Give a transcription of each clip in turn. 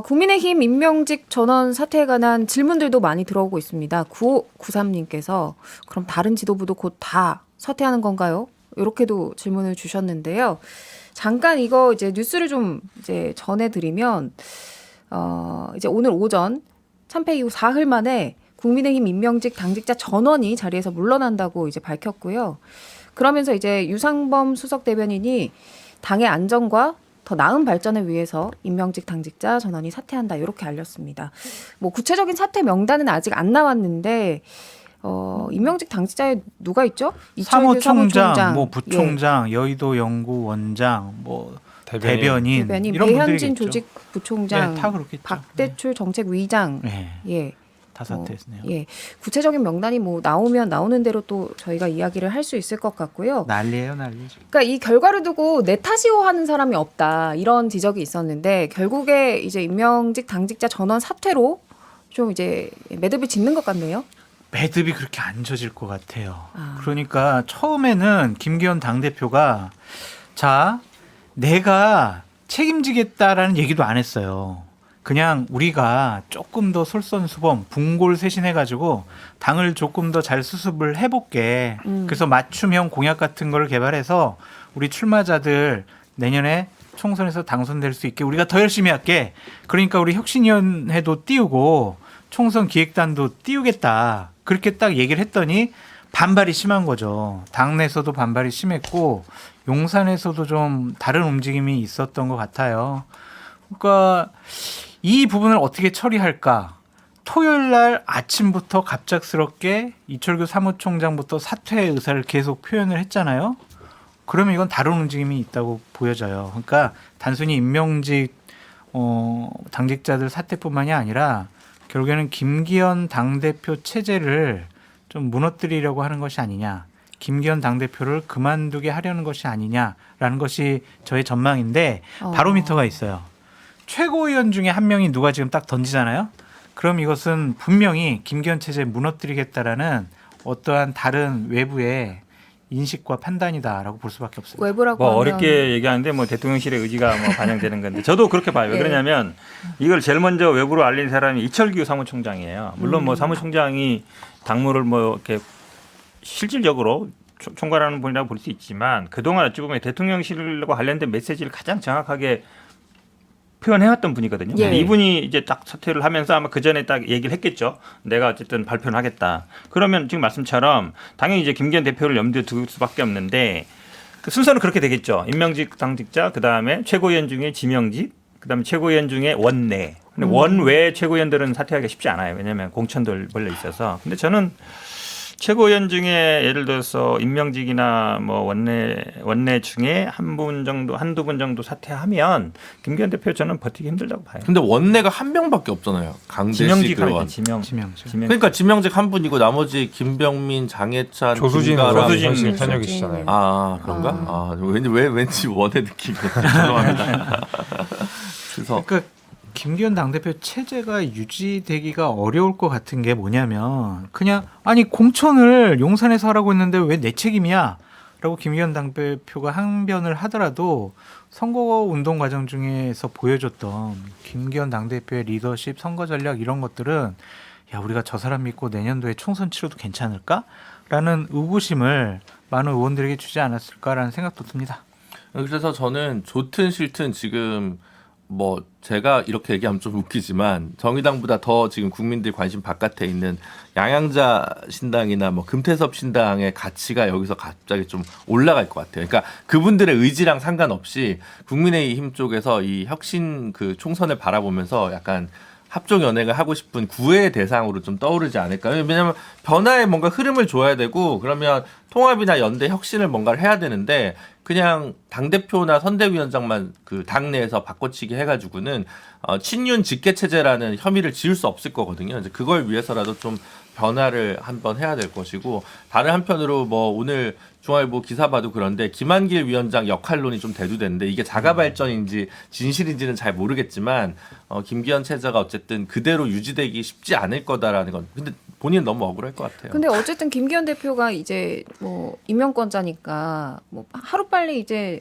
국민의힘 임명직 전원 사태에 관한 질문들도 많이 들어오고 있습니다. 9593님께서 그럼 다른 지도부도 곧 다 사퇴하는 건가요? 이렇게도 질문을 주셨는데요. 잠깐 이거 이제 뉴스를 좀 이제 전해드리면 이제 오늘 오전 참패 이후 사흘 만에 국민의힘 임명직 당직자 전원이 자리에서 물러난다고 이제 밝혔고요. 그러면서 이제 유상범 수석 대변인이 당의 안정과 더 나은 발전을 위해서 임명직 당직자 전원이 사퇴한다 이렇게 알렸습니다. 뭐 구체적인 사퇴 명단은 아직 안 나왔는데 임명직 당직자에 누가 있죠? 이철규 사무총장, 뭐 부총장, 여의도 연구원장, 뭐 대변인 이런 배현진 분들이겠죠. 조직부총장, 다 그렇겠죠. 박대출 정책위장, 다 사퇴했네요. 구체적인 명단이 뭐 나오면 나오는 대로 또 저희가 이야기를 할 수 있을 것 같고요. 난리예요, 난리죠. 그러니까 이 결과를 두고 내 탓이오 하는 사람이 없다 이런 지적이 있었는데 결국에 이제 임명직 당직자 전원 사퇴로 좀 이제 매듭을 짓는 것 같네요. 매듭이 그렇게 안 젖을 것 같아요. 그러니까 처음에는 김기현 당대표가 자, 내가 책임지겠다라는 얘기도 안 했어요. 그냥 우리가 조금 더 솔선수범, 분골쇄신해가지고 당을 조금 더 잘 수습을 해볼게. 그래서 맞춤형 공약 같은 걸 개발해서 우리 출마자들 내년에 총선에서 당선될 수 있게 우리가 더 열심히 할게. 그러니까 우리 혁신위원회도 띄우고 총선 기획단도 띄우겠다. 그렇게 딱 얘기를 했더니 반발이 심한 거죠. 당내에서도 반발이 심했고 용산에서도 좀 다른 움직임이 있었던 것 같아요. 그러니까 이 부분을 어떻게 처리할까? 토요일 날 아침부터 갑작스럽게 이철규 사무총장부터 사퇴 의사를 계속 표현을 했잖아요. 그러면 이건 다른 움직임이 있다고 보여져요. 그러니까 단순히 임명직 당직자들 사퇴뿐만이 아니라 결국에는 김기현 당대표 체제를 좀 무너뜨리려고 하는 것이 아니냐. 김기현 당대표를 그만두게 하려는 것이 아니냐라는 것이 저의 전망인데 바로미터가 있어요. 최고위원 중에 한 명이 누가 지금 딱 던지잖아요. 그럼 이것은 분명히 김기현 체제 무너뜨리겠다라는 어떠한 다른 외부의 인식과 판단이다라고 볼 수밖에 없습니다. 외부라고 뭐 하면 어렵게 얘기하는데 뭐 대통령실의 의지가 뭐 반영되는 건데 저도 그렇게 봐요. 왜 그러냐면 이걸 제일 먼저 외부로 알린 사람이 이철규 사무총장이에요. 물론 뭐 사무총장이 당무를 뭐 이렇게 실질적으로 총괄하는 분이라고 볼 수 있지만 그동안 어찌 보면 대통령실과 관련된 메시지를 가장 정확하게 표현해왔던 분이거든요. 이분이 이제 딱 사퇴를 하면서 아마 그 전에 딱 얘기를 했겠죠. 내가 어쨌든 발표를 하겠다. 그러면 지금 말씀처럼 당연히 이제 김기현 대표를 염두에 둘 수밖에 없는데 그 순서는 그렇게 되겠죠. 임명직 당직자, 그 다음에 최고위원 중에 지명직, 그 다음에 최고위원 중에 원내. 근데 원외 최고위원들은 사퇴하기가 쉽지 않아요. 왜냐하면 공천들 벌려 있어서. 근데 저는 최고위원 중에 예를 들어서 임명직이나 뭐 원내 중에 한두 분 정도 사퇴하면 김기현 대표 저는 버티기 힘들다고 봐요. 근데 원내가 한 명밖에 없잖아요. 강재식 의원. 그러니까 지명직 한 분이고 나머지 김병민, 장해찬, 조수진 현역이시잖아요. 아 그런가? 왠지 원의 느낌이 죄송합니다. 그래서 그러니까 김기현 당대표 체제가 유지되기가 어려울 것 같은 게 뭐냐면 그냥 아니 공천을 용산에서 하라고 했는데 왜 내 책임이야? 라고 김기현 당대표가 항변을 하더라도 선거운동 과정 중에서 보여줬던 김기현 당대표의 리더십, 선거 전략 이런 것들은 야 우리가 저 사람 믿고 내년도에 총선 치러도 괜찮을까? 라는 의구심을 많은 의원들에게 주지 않았을까라는 생각도 듭니다. 그래서 저는 좋든 싫든 지금 뭐 제가 이렇게 얘기하면 좀 웃기지만 정의당보다 더 지금 국민들 관심 바깥에 있는 양양자 신당이나 뭐 금태섭 신당의 가치가 여기서 갑자기 좀 올라갈 것 같아요. 그러니까 그분들의 의지랑 상관없이 국민의힘 쪽에서 이 혁신 그 총선을 바라보면서 약간 합종 연행을 하고 싶은 구애의 대상으로 좀 떠오르지 않을까. 왜냐하면 변화에 뭔가 흐름을 줘야 되고 그러면 통합이나 연대 혁신을 뭔가를 해야 되는데 그냥 당대표나 선대위원장만 그 당내에서 바꿔치기 해가지고는 친윤 직계체제라는 혐의를 지을 수 없을 거거든요. 이제 그걸 위해서라도 좀 변화를 한번 해야 될 것이고 다른 한편으로 뭐 오늘 중앙일보 기사 봐도 그런데 김한길 위원장 역할론이 좀 대두되는데 이게 자가 발전인지 진실인지는 잘 모르겠지만 김기현 체제가 어쨌든 그대로 유지되기 쉽지 않을 거다라는 건 근데 본인은 너무 억울할 것 같아요. 근데 어쨌든 김기현 대표가 이제 뭐 임명권자니까 뭐 하루빨리 이제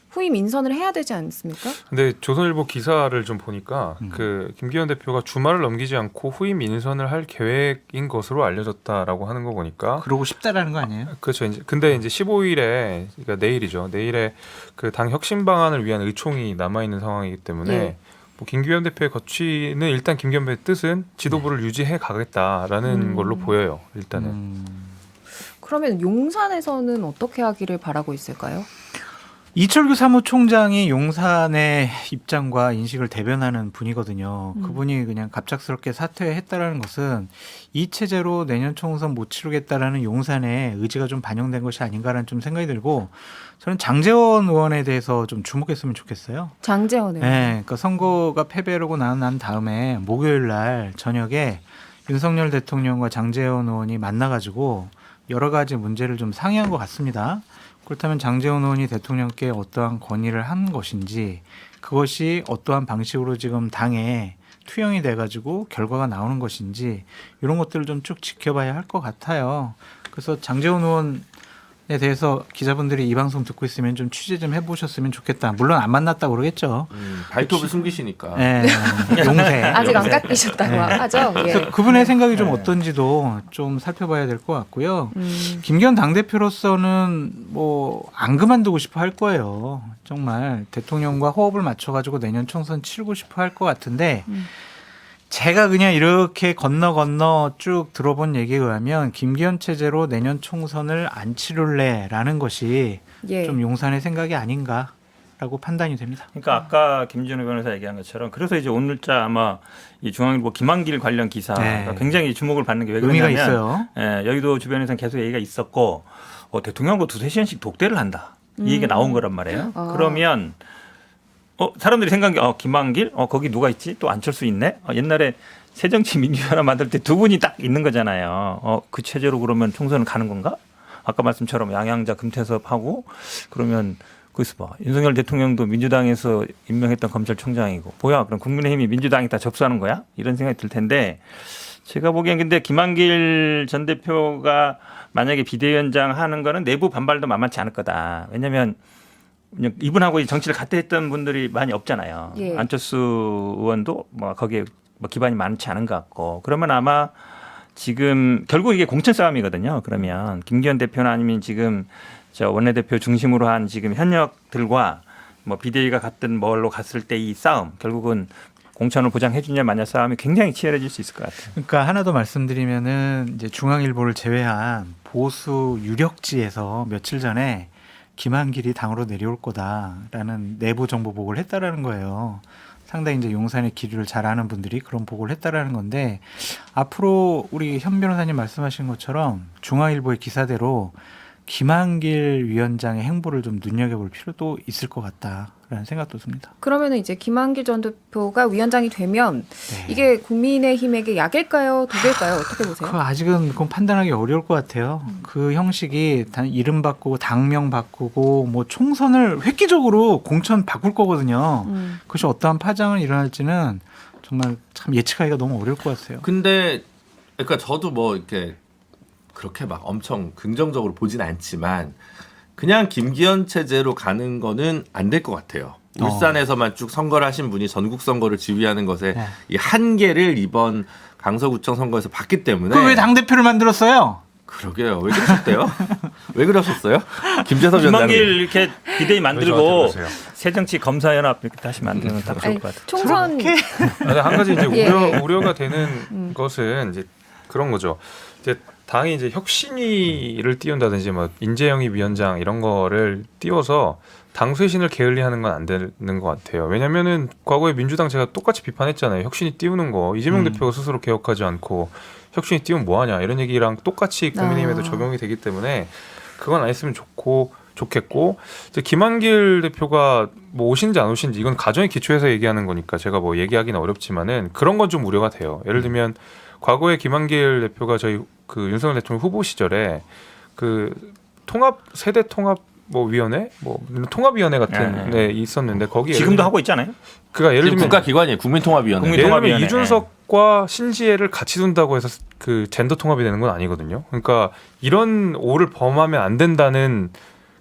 후임 인선을 해야 되지 않습니까? 근데 조선일보 기사를 좀 보니까 그 김기현 대표가 주말을 넘기지 않고 후임 인선을 할 계획인 것으로 알려졌다라고 하는 거 보니까 그러고 싶다라는 거 아니에요? 그렇죠. 이제 근데 이제 15일에 그러니까 내일이죠. 내일에 그 당 혁신 방안을 위한 의총이 남아 있는 상황이기 때문에 예. 뭐 김기현 대표의 거취는 일단 김기현 대표의 뜻은 지도부를 유지해 가겠다라는 걸로 보여요. 일단은. 그러면 용산에서는 어떻게 하기를 바라고 있을까요? 이철규 사무총장이 용산의 입장과 인식을 대변하는 분이거든요. 그분이 그냥 갑작스럽게 사퇴했다라는 것은 이 체제로 내년 총선 못 치르겠다라는 용산의 의지가 좀 반영된 것이 아닌가라는 좀 생각이 들고 저는 장제원 의원에 대해서 좀 주목했으면 좋겠어요. 장제원 의원. 네, 그러니까 선거가 패배하고 난 다음에 목요일 날 저녁에 윤석열 대통령과 장제원 의원이 만나가지고 여러 가지 문제를 좀 상의한 것 같습니다. 그렇다면 장제원 의원이 대통령께 어떠한 건의를 한 것인지 그것이 어떠한 방식으로 지금 당에 투영이 돼가지고 결과가 나오는 것인지 이런 것들을 좀 쭉 지켜봐야 할 것 같아요. 그래서 장제원 의원에 대해서 기자분들이 이 방송 듣고 있으면 좀 취재 좀 해보셨으면 좋겠다. 물론 안 만났다고 그러겠죠. 발톱을 숨기시니까. 네, 용세. 아직 안 깎이셨다고 하죠? 예. 그래서 그분의 생각이 좀 어떤지도 좀 살펴봐야 될 것 같고요. 김기현 당대표로서는 뭐 안 그만두고 싶어 할 거예요. 정말 대통령과 호흡을 맞춰가지고 내년 총선 치르고 싶어 할 것 같은데 제가 그냥 이렇게 건너 쭉 들어본 얘기에 의하면 김기현 체제로 내년 총선을 안 치룰래라는 것이 예. 좀 용산의 생각이 아닌가라고 판단이 됩니다. 그러니까 아까 김준호 변호사 얘기한 것처럼 그래서 이제 오늘자 아마 이 중앙일보 김한길 관련 기사가 네. 굉장히 주목을 받는 게 왜 의미가 그러냐면 있어요. 예, 여의도 주변에서는 계속 얘기가 있었고 대통령하고 2-3시간씩 독대를 한다. 이 얘기가 나온 거란 말이에요. 그러면 사람들이 생각한 게 김한길? 거기 누가 있지? 또 안철수 있네? 옛날에 새정치민주연합 만들 때 두 분이 딱 있는 거잖아요. 그 체제로 그러면 총선을 가는 건가? 아까 말씀처럼 양양자 금태섭하고 그러면 거기서 봐. 윤석열 대통령도 민주당에서 임명했던 검찰총장이고 뭐야? 그럼 국민의힘이 민주당이 다 접수하는 거야? 이런 생각이 들 텐데 제가 보기엔 근데 김한길 전 대표가 만약에 비대위원장 하는 거는 내부 반발도 만만치 않을 거다. 왜냐하면 이분하고 정치를 같이 했던 분들이 많이 없잖아요. 예. 안철수 의원도 뭐 거기에 뭐 기반이 많지 않은 것 같고 그러면 아마 지금 결국 이게 공천 싸움이거든요. 그러면 김기현 대표나 아니면 지금 저 원내대표 중심으로 한 지금 현역들과 뭐 비대위가 갔든 뭘로 갔을 때 이 싸움 결국은 공천을 보장해 주냐 마냐 싸움이 굉장히 치열해질 수 있을 것 같아요. 그러니까 하나 더 말씀드리면은 이제 중앙일보를 제외한 보수 유력지에서 며칠 전에 김한길이 당으로 내려올 거다라는 내부 정보 보고를 했다라는 거예요. 상당히 이제 용산의 기류를 잘 아는 분들이 그런 보고를 했다라는 건데 앞으로 우리 현 변호사님 말씀하신 것처럼 중앙일보의 기사대로 김한길 위원장의 행보를 좀 눈여겨볼 필요도 있을 것 같다라는 생각도 듭니다. 그러면은 이제 김한길 전 대표가 위원장이 되면 이게 국민의힘에게 약일까요, 독일까요? 어떻게 보세요? 아직은 그건 판단하기 어려울 것 같아요. 그 형식이 이름 바꾸고 당명 바꾸고 뭐 총선을 획기적으로 공천 바꿀 거거든요. 그것이 어떠한 파장을 일어날지는 정말 참 예측하기가 너무 어려울 것 같아요. 근데 그러니까 저도 뭐 이렇게 그렇게 막 엄청 긍정적으로 보진 않지만 그냥 김기현 체제로 가는 거는 안 될 것 같아요. 울산에서만 쭉 선거를 하신 분이 전국 선거를 지휘하는 것에 이 한계를 이번 강서구청 선거에서 봤기 때문에. 그 왜 당대표를 만들었어요? 그러게요. 왜 그러셨대요? 왜 그러셨어요? 김재섭 위원장님. 김한길 이렇게 비대위 만들고 그러세요? 새정치 검사연합 이렇게 다시 만들면 딱 좋을 것 같아요. 총선 한 가지 이제 예. 우려가 되는 것은 이제 그런 거죠. 이제 당이 이제 혁신위를 띄운다든지 뭐 인재영입 위원장 이런 거를 띄워서 당 쇄신을 게을리하는 건 안 되는 것 같아요. 왜냐면은 과거에 민주당 제가 똑같이 비판했잖아요. 혁신위 띄우는 거 이재명 대표가 스스로 개혁하지 않고 혁신위 띄우면 뭐하냐 이런 얘기랑 똑같이 국민의힘에도 적용이 되기 때문에 그건 안 했으면 좋겠고 이제 김한길 대표가 뭐 오신지 안 오신지 이건 가정의 기초에서 얘기하는 거니까 제가 뭐 얘기하기는 어렵지만은 그런 건 좀 우려가 돼요. 예를 들면 과거에 김한길 대표가 저희 그 윤석열 대통령 후보 시절에 그 세대 통합 뭐 위원회 뭐 통합위원회 같은 데 있었는데 거기 지금도 하고 있잖아요. 그가 예를 들면 국가기관이에요. 국민통합위원회. 예를 들면 이준석과 신지혜를 같이 둔다고 해서 그 젠더 통합이 되는 건 아니거든요. 그러니까 이런 오를 범하면 안 된다는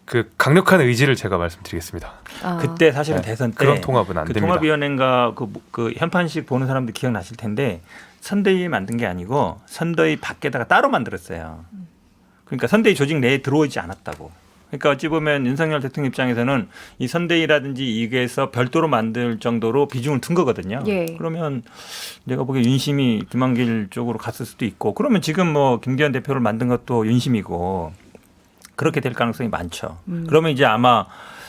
그 강력한 의지를 제가 말씀드리겠습니다. 아. 그때 사실은 네, 대선 때 그런 통합은 안 그 됩니다. 통합위원회인가 그 현판식 보는 사람들 기억나실 텐데 선대위 만든 게 아니고 선대위 밖에다가 따로 만들었어요. 그러니까 선대위 조직 내에 들어오지 않았다고. 그러니까 어찌 보면 윤석열 대통령 입장에서는 이 선대위라든지 이게서 별도로 만들 정도로 비중을 둔 거거든요. 예. 그러면 내가 보기에 윤심이 김한길 쪽으로 갔을 수도 있고 그러면 지금 뭐 김기현 대표를 만든 것도 윤심이고 그렇게 될 가능성이 많죠. 그러면 이제 아마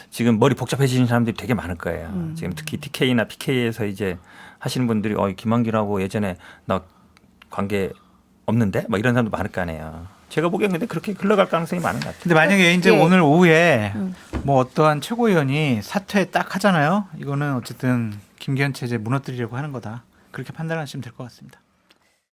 지금 머리 복잡해지는 사람들이 되게 많을 거예요. 지금 특히 TK나 PK에서 이제 하시는 분들이 김한길하고 예전에 나 관계 없는데 막 이런 사람도 많을 거 아니에요. 제가 보기엔 근데 그렇게 흘러갈 가능성이 많은 것 같아요. 근데 만약에 이제 예. 오늘 오후에 뭐 어떠한 최고위원이 사퇴 딱 하잖아요. 이거는 어쨌든 김기현 체제 무너뜨리려고 하는 거다. 그렇게 판단하시면 될 것 같습니다.